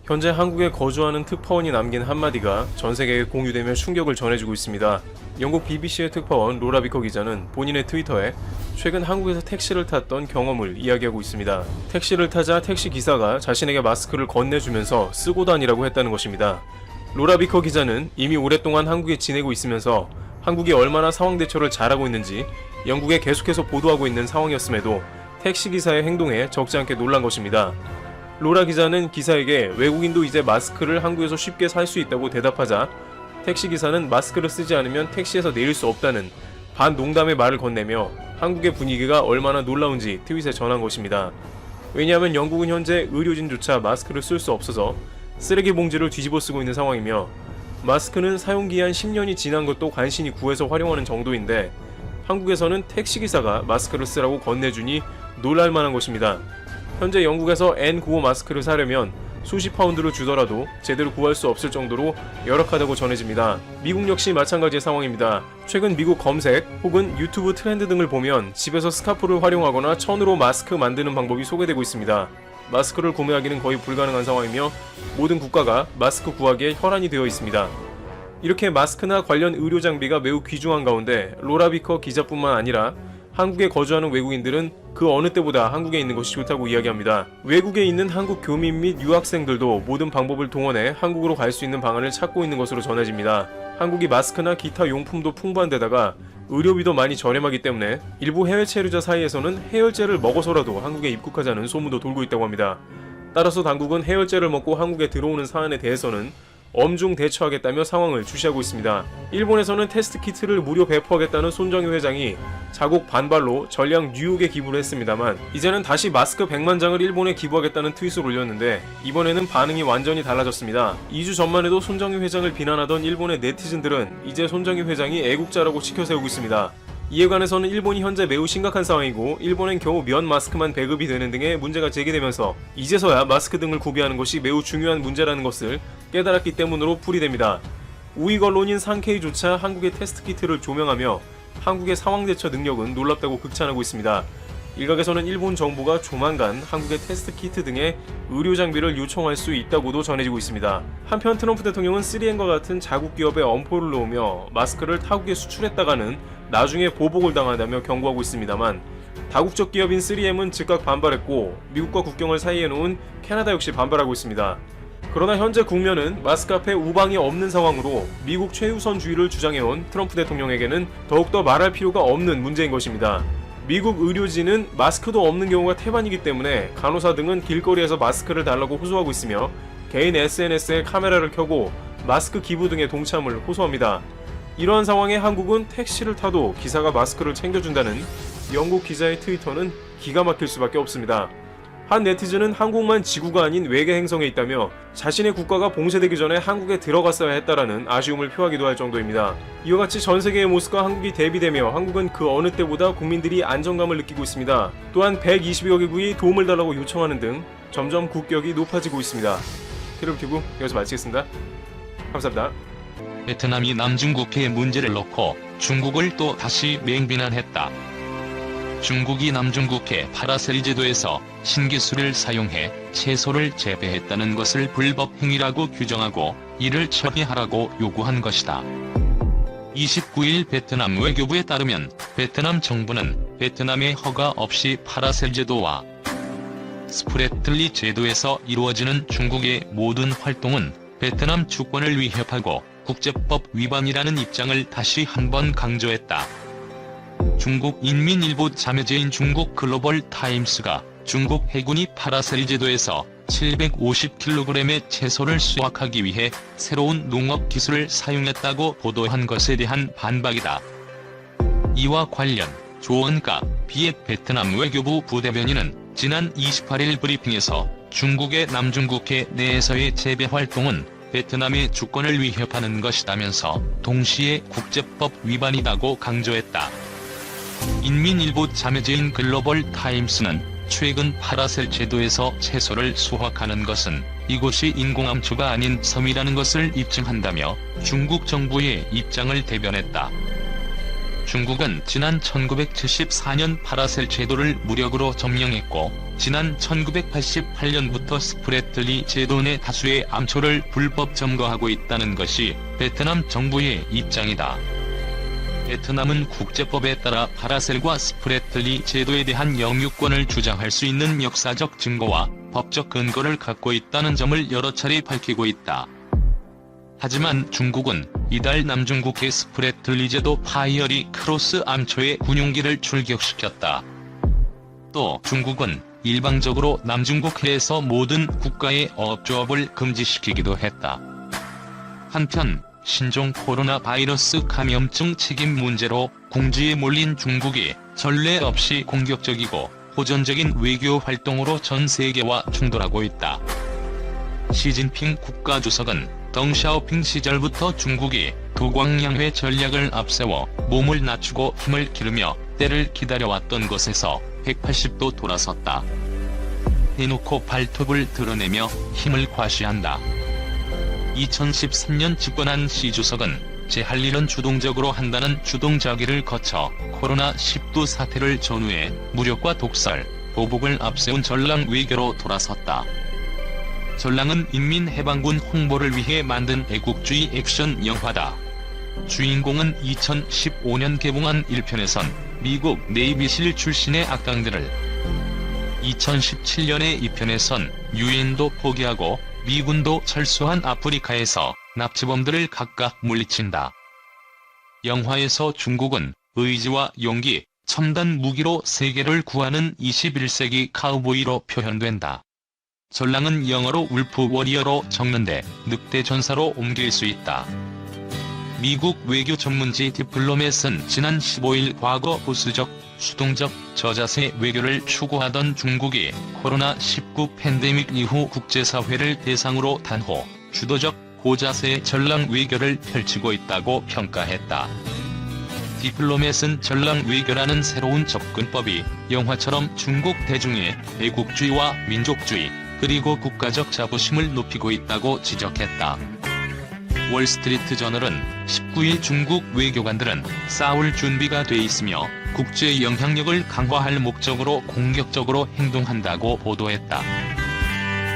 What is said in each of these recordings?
현재 한국에 거주하는 특파원이 남긴 한마디가 전 세계에 공유되며 충격을 전해주고 있습니다. 영국 BBC의 특파원 로라 비커 기자는 본인의 트위터에 최근 한국에서 택시를 탔던 경험을 이야기하고 있습니다. 택시를 타자 택시 기사가 자신에게 마스크를 건네주면서 쓰고 다니라고 했다는 것입니다. 로라 비커 기자는 이미 오랫동안 한국에 지내고 있으면서 한국이 얼마나 상황 대처를 잘하고 있는지 영국에 계속해서 보도하고 있는 상황이었음에도 택시 기사의 행동에 적지 않게 놀란 것입니다. 로라 기자는 기사에게 외국인도 이제 마스크를 한국에서 쉽게 살 수 있다고 대답하자 택시 기사는 마스크를 쓰지 않으면 택시에서 내릴 수 없다는 반농담의 말을 건네며 한국의 분위기가 얼마나 놀라운지 트윗에 전한 것입니다. 왜냐하면 영국은 현재 의료진조차 마스크를 쓸 수 없어서 쓰레기 봉지를 뒤집어 쓰고 있는 상황이며 마스크는 사용기한 10년이 지난 것도 간신히 구해서 활용하는 정도인데 한국에서는 택시기사가 마스크를 쓰라고 건네주니 놀랄만한 것입니다. 현재 영국에서 N95 마스크를 사려면 수십 파운드를 주더라도 제대로 구할 수 없을 정도로 열악하다고 전해집니다. 미국 역시 마찬가지의 상황입니다. 최근 미국 검색 혹은 유튜브 트렌드 등을 보면 집에서 스카프를 활용하거나 천으로 마스크 만드는 방법이 소개되고 있습니다. 마스크를 구매하기는 거의 불가능한 상황이며 모든 국가가 마스크 구하기에 혈안이 되어 있습니다. 이렇게 마스크나 관련 의료 장비가 매우 귀중한 가운데 로라 비커 기자뿐만 아니라 한국에 거주하는 외국인들은 그 어느 때보다 한국에 있는 것이 좋다고 이야기합니다. 외국에 있는 한국 교민 및 유학생들도 모든 방법을 동원해 한국으로 갈 수 있는 방안을 찾고 있는 것으로 전해집니다. 한국이 마스크나 기타 용품도 풍부한 데다가 의료비도 많이 저렴하기 때문에 일부 해외 체류자 사이에서는 해열제를 먹어서라도 한국에 입국하자는 소문도 돌고 있다고 합니다. 따라서 당국은 해열제를 먹고 한국에 들어오는 사안에 대해서는 엄중 대처하겠다며 상황을 주시하고 있습니다. 일본에서는 테스트 키트를 무료 배포하겠다는 손정희 회장이 자국 반발로 전량 뉴욕에 기부를 했습니다만 이제는 다시 마스크 100만 장을 일본에 기부하겠다는 트윗을 올렸는데 이번에는 반응이 완전히 달라졌습니다. 2주 전만 해도 손정희 회장을 비난하던 일본의 네티즌들은 이제 손정희 회장이 애국자라고 치켜세우고 있습니다. 이에 관해서는 일본이 현재 매우 심각한 상황이고 일본엔 겨우 면 마스크만 배급이 되는 등의 문제가 제기되면서 이제서야 마스크 등을 구비하는 것이 매우 중요한 문제라는 것을 깨달았기 때문으로 풀이됩니다. 우익 언론인 상케이조차 한국의 테스트 키트를 조명하며 한국의 상황 대처 능력은 놀랍다고 극찬하고 있습니다. 일각에서는 일본 정부가 조만간 한국의 테스트 키트 등의 의료 장비를 요청할 수 있다고도 전해지고 있습니다. 한편 트럼프 대통령은 3M과 같은 자국 기업에 엄포를 놓으며 마스크를 타국에 수출했다가는 나중에 보복을 당한다며 경고하고 있습니다만 다국적 기업인 3M은 즉각 반발했고 미국과 국경을 사이에 놓은 캐나다 역시 반발하고 있습니다. 그러나 현재 국면은 마스크 앞에 우방이 없는 상황으로 미국 최우선주의를 주장해온 트럼프 대통령에게는 더욱더 말할 필요가 없는 문제인 것입니다. 미국 의료진은 마스크도 없는 경우가 태반이기 때문에 간호사 등은 길거리에서 마스크를 달라고 호소하고 있으며 개인 SNS에 카메라를 켜고 마스크 기부 등의 동참을 호소합니다. 이러한 상황에 한국은 택시를 타도 기사가 마스크를 챙겨준다는 영국 기자의 트위터는 기가 막힐 수밖에 없습니다. 한 네티즌은 한국만 지구가 아닌 외계 행성에 있다며 자신의 국가가 봉쇄되기 전에 한국에 들어갔어야 했다라는 아쉬움을 표하기도 할 정도입니다. 이와 같이 전 세계의 모습과 한국이 대비되며 한국은 그 어느 때보다 국민들이 안정감을 느끼고 있습니다. 또한 120여 개국이 도움을 달라고 요청하는 등 점점 국격이 높아지고 있습니다. 트럼프튜브 여기서 마치겠습니다. 감사합니다. 베트남이 남중국해 문제를 놓고 중국을 또 다시 맹비난했다. 중국이 남중국해 파라셀 제도에서 신기술을 사용해 채소를 재배했다는 것을 불법 행위라고 규정하고 이를 처리하라고 요구한 것이다. 29일 베트남 외교부에 따르면 베트남 정부는 베트남의 허가 없이 파라셀 제도와 스프레틀리 제도에서 이루어지는 중국의 모든 활동은 베트남 주권을 위협하고 국제법 위반이라는 입장을 다시 한번 강조했다. 중국 인민일보 자매제인 중국 글로벌 타임스가 중국 해군이 파라셀 제도에서 750kg의 채소를 수확하기 위해 새로운 농업 기술을 사용했다고 보도한 것에 대한 반박이다. 이와 관련 조언가 비액 베트남 외교부 부대변인은 지난 28일 브리핑에서 중국의 남중국해 내에서의 재배 활동은 베트남의 주권을 위협하는 것이다면서 동시에 국제법 위반이라고 강조했다. 인민일보 자매제인 글로벌 타임스는 최근 파라셀 제도에서 채소를 수확하는 것은 이곳이 인공암초가 아닌 섬이라는 것을 입증한다며 중국 정부의 입장을 대변했다. 중국은 지난 1974년 파라셀 제도를 무력으로 점령했고 지난 1988년부터 스프래틀리 제도 내 다수의 암초를 불법 점거하고 있다는 것이 베트남 정부의 입장이다. 베트남은 국제법에 따라 파라셀과 스프래틀리 제도에 대한 영유권을 주장할 수 있는 역사적 증거와 법적 근거를 갖고 있다는 점을 여러 차례 밝히고 있다. 하지만 중국은 이달 남중국해 스프래틀리 제도 파이어리 크로스 암초의 군용기를 출격시켰다. 또 중국은 일방적으로 남중국해에서 모든 국가의 어업조업을 금지시키기도 했다. 한편 신종 코로나 바이러스 감염증 책임 문제로 궁지에 몰린 중국이 전례 없이 공격적이고 호전적인 외교 활동으로 전 세계와 충돌하고 있다. 시진핑 국가주석은 덩샤오핑 시절부터 중국이 도광양회 전략을 앞세워 몸을 낮추고 힘을 기르며 때를 기다려왔던 것에서 180도 돌아섰다. 대놓고 발톱을 드러내며 힘을 과시한다. 2013년 집권한 시 주석은 제 할 일은 주동적으로 한다는 주동자기를 거쳐 코로나19 사태를 전후해 무력과 독설, 보복을 앞세운 전랑 외교로 돌아섰다. 전랑은 인민해방군 홍보를 위해 만든 애국주의 액션 영화다. 주인공은 2015년 개봉한 1편에선 미국 네이비실 출신의 악당들을, 2017년의 2편에선 유엔도 포기하고 미군도 철수한 아프리카에서 납치범들을 각각 물리친다. 영화에서 중국은 의지와 용기, 첨단 무기로 세계를 구하는 21세기 카우보이로 표현된다. 전랑은 영어로 울프 워리어로 적는데 늑대 전사로 옮길 수 있다. 미국 외교 전문지 디플로맷은 지난 15일 과거 보수적, 수동적, 저자세 외교를 추구하던 중국이 코로나19 팬데믹 이후 국제사회를 대상으로 단호, 주도적, 고자세 전랑 외교를 펼치고 있다고 평가했다. 디플로맷은 전랑 외교라는 새로운 접근법이 영화처럼 중국 대중의 애국주의와 민족주의, 그리고 국가적 자부심을 높이고 있다고 지적했다. 월스트리트 저널은 19일 중국 외교관들은 싸울 준비가 돼 있으며 국제 영향력을 강화할 목적으로 공격적으로 행동한다고 보도했다.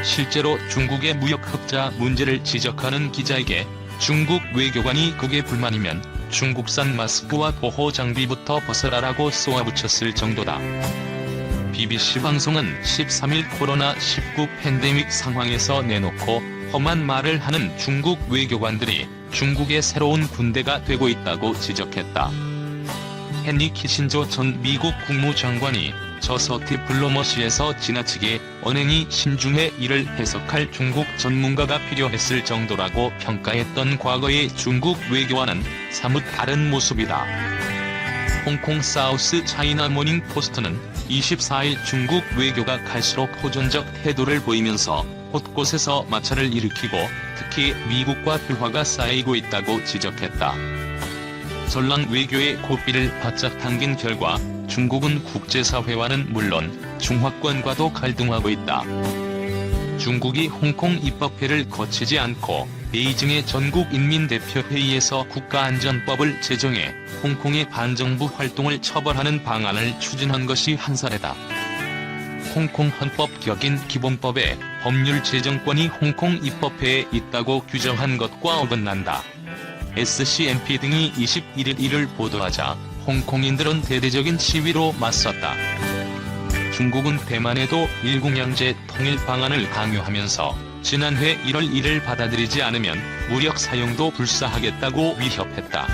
실제로 중국의 무역 흑자 문제를 지적하는 기자에게 중국 외교관이 그게 불만이면 중국산 마스크와 보호 장비부터 벗어라라고 쏘아붙였을 정도다. BBC 방송은 13일 코로나19 팬데믹 상황에서 내놓고 험한 말을 하는 중국 외교관들이 중국의 새로운 군대가 되고 있다고 지적했다. 헨리 키신저 전 미국 국무장관이 저서 디플로머시에서 지나치게 언행이 심중해 이를 해석할 중국 전문가가 필요했을 정도라고 평가했던 과거의 중국 외교와는 사뭇 다른 모습이다. 홍콩 사우스 차이나 모닝 포스트는 24일 중국 외교가 갈수록 호전적 태도를 보이면서 곳곳에서 마찰을 일으키고 특히 미국과 불화가 쌓이고 있다고 지적했다. 전랑 외교의 고삐를 바짝 당긴 결과 중국은 국제사회와는 물론 중화권과도 갈등하고 있다. 중국이 홍콩 입법회를 거치지 않고 베이징의 전국인민대표회의에서 국가안전법을 제정해 홍콩의 반정부 활동을 처벌하는 방안을 추진한 것이 한 사례다. 홍콩 헌법 격인 기본법에 법률 제정권이 홍콩 입법회에 있다고 규정한 것과 어긋난다. SCMP 등이 21일 이를 보도하자 홍콩인들은 대대적인 시위로 맞섰다. 중국은 대만에도 일국양제 통일 방안을 강요하면서 지난해 1월 1일 받아들이지 않으면 무력 사용도 불사하겠다고 위협했다.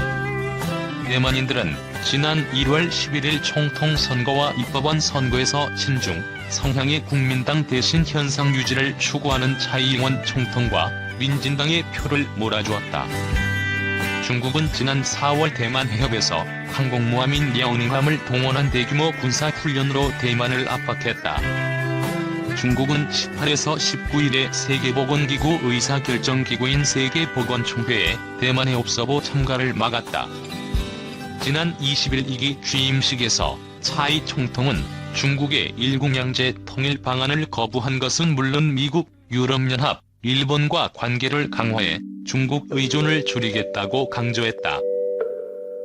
대만인들은 지난 1월 11일 총통 선거와 입법원 선거에서 친중, 성향의 국민당 대신 현상 유지를 추구하는 차이잉원 총통과 민진당의 표를 몰아주었다. 중국은 지난 4월 대만 해협에서 항공모함인 랴오닝함을 동원한 대규모 군사훈련으로 대만을 압박했다. 중국은 18에서 19일에 세계보건기구 의사결정기구인 세계보건총회에 대만 해협서보 참가를 막았다. 지난 20일 2기 취임식에서 차이 총통은 중국의 일국양제 통일 방안을 거부한 것은 물론 미국, 유럽연합, 일본과 관계를 강화해 중국 의존을 줄이겠다고 강조했다.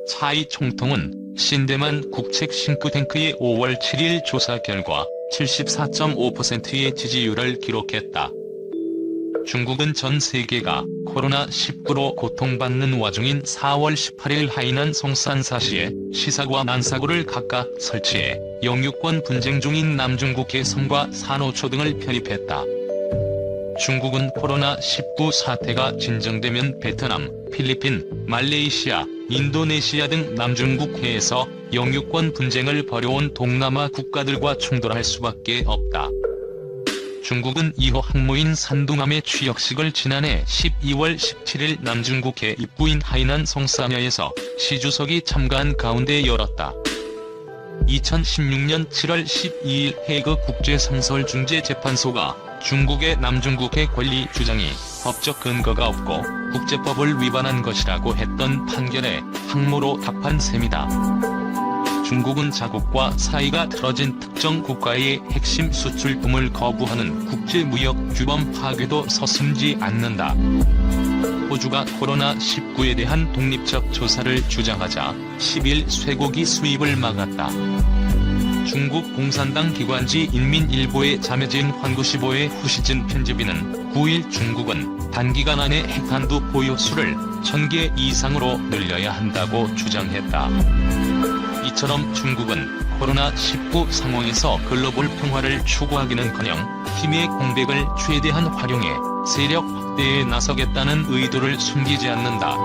차이 총통은 신대만 국책 싱크탱크의 5월 7일 조사 결과 74.5%의 지지율을 기록했다. 중국은 전 세계가 코로나19로 고통받는 와중인 4월 18일 하이난 송산사시에 시사과 난사고를 각각 설치해 영유권 분쟁 중인 남중국해 섬과 산호초 등을 편입했다. 중국은 코로나19 사태가 진정되면 베트남, 필리핀, 말레이시아, 인도네시아 등 남중국해에서 영유권 분쟁을 벌여온 동남아 국가들과 충돌할 수밖에 없다. 중국은 2호 항모인 산둥함의 취역식을 지난해 12월 17일 남중국해 입구인 하이난 송사녀에서 시 주석이 참가한 가운데 열었다. 2016년 7월 12일 해그 국제상설중재재판소가 중국의 남중국해 권리 주장이 법적 근거가 없고 국제법을 위반한 것이라고 했던 판결에 항모로 답한 셈이다. 중국은 자국과 사이가 틀어진 특정 국가의 핵심 수출품을 거부하는 국제무역규범 파괴도 서슴지 않는다. 호주가 코로나19에 대한 독립적 조사를 주장하자 10일 쇠고기 수입을 막았다. 중국 공산당 기관지 인민일보의 자매진 환구시보의 후시진 편집인은 9일 중국은 단기간 안에 핵한두 보유수를 1000개 이상으로 늘려야 한다고 주장했다. 이처럼 중국은 코로나19 상황에서 글로벌 평화를 추구하기는커녕 힘의 공백을 최대한 활용해 세력 확대에 나서겠다는 의도를 숨기지 않는다.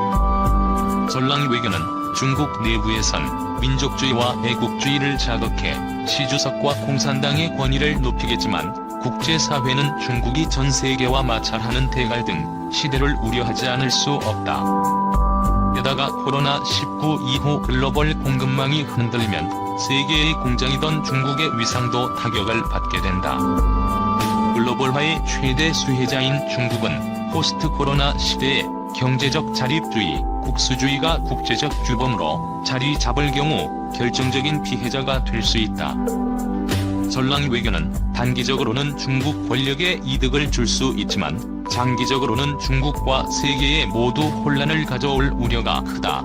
전랑 외교는 중국 내부에선 민족주의와 애국주의를 자극해 시 주석과 공산당의 권위를 높이겠지만 국제사회는 중국이 전 세계와 마찰하는 대갈 등 시대를 우려하지 않을 수 없다. 게다가 코로나19 이후 글로벌 공급망이 흔들리면 세계의 공장이던 중국의 위상도 타격을 받게 된다. 글로벌화의 최대 수혜자인 중국은 포스트 코로나 시대에 경제적 자립주의, 국수주의가 국제적 규범으로 자리 잡을 경우 결정적인 피해자가 될 수 있다. 전랑 외교는 단기적으로는 중국 권력에 이득을 줄 수 있지만 장기적으로는 중국과 세계에 모두 혼란을 가져올 우려가 크다.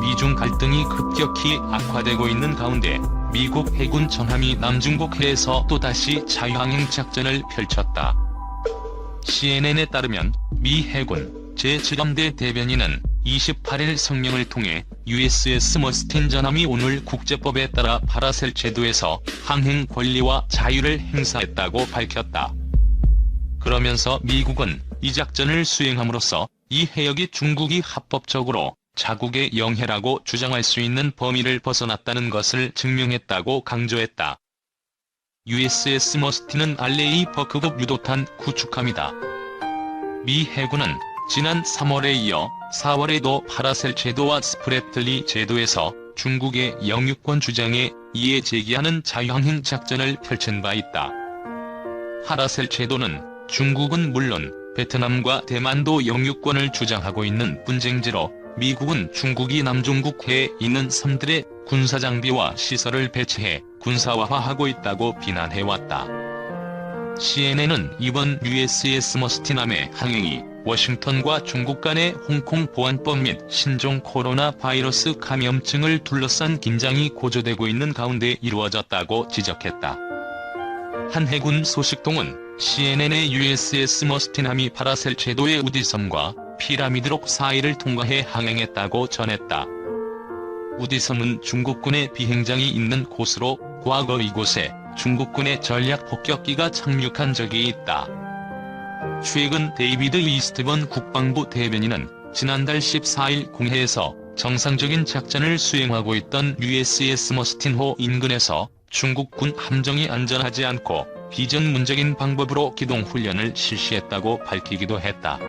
미중 갈등이 급격히 악화되고 있는 가운데 미국 해군 전함이 남중국해에서 또다시 자유항행 작전을 펼쳤다. CNN에 따르면 미 해군 제7함대 대변인은 28일 성명을 통해 USS 머스틴 전함이 오늘 국제법에 따라 파라셀 제도에서 항행 권리와 자유를 행사했다고 밝혔다. 그러면서 미국은 이 작전을 수행함으로써 이 해역이 중국이 합법적으로 자국의 영해라고 주장할 수 있는 범위를 벗어났다는 것을 증명했다고 강조했다. USS 머스틴은 알레이 버크급 유도탄 구축함이다. 미 해군은 지난 3월에 이어 4월에도 파라셀 제도와 스프래틀리 제도에서 중국의 영유권 주장에 이에 제기하는 자유항행 작전을 펼친 바 있다. 파라셀 제도는 중국은 물론 베트남과 대만도 영유권을 주장하고 있는 분쟁지로 미국은 중국이 남중국해에 있는 섬들의 군사장비와 시설을 배치해 군사화하고 있다고 비난해왔다. CNN은 이번 USS 머스틴함의 항행이 워싱턴과 중국 간의 홍콩 보안법 및 신종 코로나 바이러스 감염증을 둘러싼 긴장이 고조되고 있는 가운데 이루어졌다고 지적했다. 한 해군 소식통은 CNN의 USS 머스틴함이 파라셀 제도의 우디섬과 피라미드록 사이를 통과해 항행했다고 전했다. 우디섬은 중국군의 비행장이 있는 곳으로 과거 이곳에 중국군의 전략 폭격기가 착륙한 적이 있다. 최근 데이비드 이스트번 국방부 대변인은 지난달 14일 공해에서 정상적인 작전을 수행하고 있던 USS 머스틴호 인근에서 중국군 함정이 안전하지 않고 비전문적인 방법으로 기동훈련을 실시했다고 밝히기도 했다.